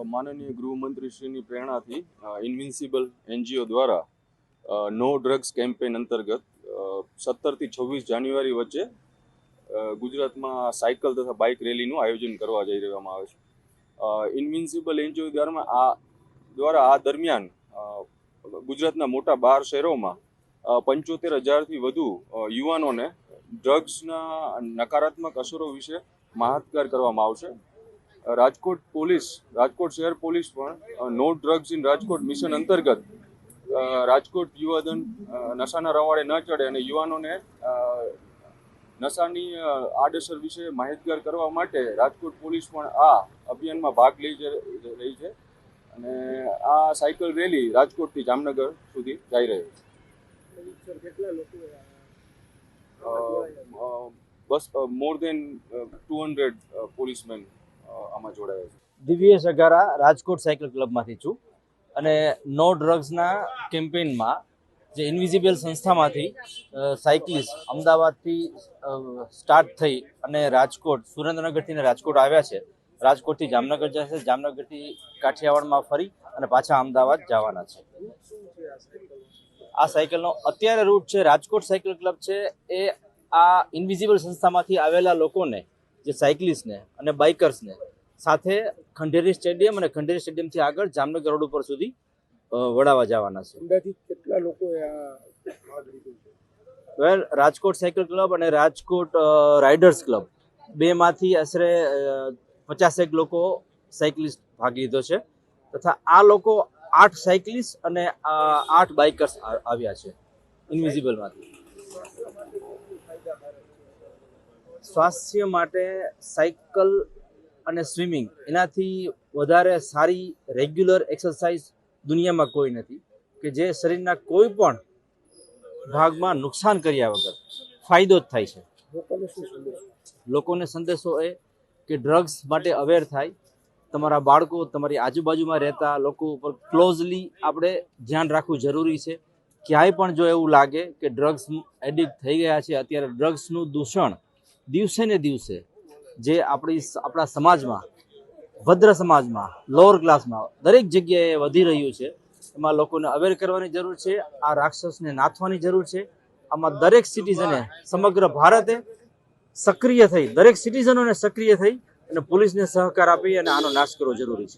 માનનીય ગૃહમંત્રીશ્રીની પ્રેરણાથી invincible NGO દ્વારા નો ડ્રગ્સ કેમ્પેન અંતર્ગત 17 થી 26 જાન્યુઆરી વચ્ચે ગુજરાતમાં સાયકલ તથા બાઇક રેલીનું આયોજન કરવા જઈ રહેવામાં આવે છે. ઇન્વિન્સિબલ એનજીઓ દ્વારા આ દરમિયાન ગુજરાતના મોટા 12 શહેરોમાં 75,000થી વધુ યુવાનોને ડ્રગ્સના નકારાત્મક અસરો વિશે માહિતગાર કરવામાં આવશે. રાજકોટ શહેર પોલીસ પણ no drugs in Rajkot mission અંતર્ગત રાજકોટ યુવાધન નશાના રવાડે ન ચડે અને યુવાનોને નશાની આડઅસર વિશે માહિતગાર કરવા માટે રાજકોટ પોલીસ પણ આ અભિયાનમાં ભાગ લઈ રહી છે અને આ સાયકલ રેલી રાજકોટથી જામનગર સુધી જઈ રહી છે. બસ મોર દેન 200 પોલીસમેન આમાં જોડાયા છે. દિવ્યેશ અઘારા રાજકોટ સાયકલ ક્લબમાંથી છું અને નો ડ્રગ્સના કેમ્પેઇનમાં જે ઇન્વિઝિબલ સંસ્થામાંથી સાયકલિસ્ટ અમદાવાદથી સ્ટાર્ટ થઈ અને રાજકોટ સુરેન્દ્રનગરથી રાજકોટ આવ્યા છે. રાજકોટથી જામનગર જશે, જામનગરથી કાઠિયાવાડમાં ફરી અને પાછા અમદાવાદ જવાના છે. આ સાયકલનો અત્યારે રૂટ છે રાજકોટ સાયકલ ક્લબ છે એ આ ઇન્વિઝિબલ સંસ્થામાંથી આવેલા લોકોને જે સાયકલિસ્ટને અને બાઇકર્સને સાથે ખંડેરી સ્ટેડિયમ અને ખંડેરી સ્ટેડિયમથી આગળ જામનગર રોડ ઉપર સુધી વડાવા જવાના છે. અંદાજિત કેટલા લોકોએ વેલ રાજકોટ સાયકલ ક્લબ અને રાજકોટ રાઇડર્સ ક્લબ બેમાંથી આશરે 50 લોકો સાયકલિસ્ટ ભાગ લીધો છે તથા આ લોકો 8 સાયકલિસ્ટ અને 8 બાઇકર્સ આવ્યા છે ઇન્વિઝિબલમાંથી. સ્વાસ્થ્ય માટે સાયકલ અને સ્વિમિંગ એનાથી વધારે સારી રેગ્યુલર એક્સરસાઇઝ દુનિયામાં કોઈ નથી કે જે શરીરના કોઈ પણ ભાગમાં નુકસાન કર્યા વગર ફાયદો જ થાય છે. લોકોને સંદેશો એ કે ડ્રગ્સ માટે અવેર થાય. તમારા બાળકો, તમારી આજુબાજુમાં રહેતા લોકો ઉપર ક્લોઝલી આપણે ધ્યાન રાખવું જરૂરી છે. ક્યાંય પણ જો એવું લાગે કે ડ્રગ્સ એડિક્ટ થઈ ગયા છે, અત્યારે ડ્રગ્સનું દૂષણ દિવસે ને દિવસે જે આપણા સમાજમાં, ભદ્ર સમાજમાં, લોઅર ક્લાસમાં દરેક જગ્યાએ વધી રહ્યું છે, એમાં લોકોને અવેર કરવાની જરૂર છે. આ રાક્ષસને નાથવાની જરૂર છે. આમાં દરેક સિટીઝને, સમગ્ર ભારતે સક્રિય થઈ, દરેક સિટીઝનોને સક્રિય થઈ અને પોલીસને સહકાર આપી અને આનો નાશ કરવો જરૂરી છે.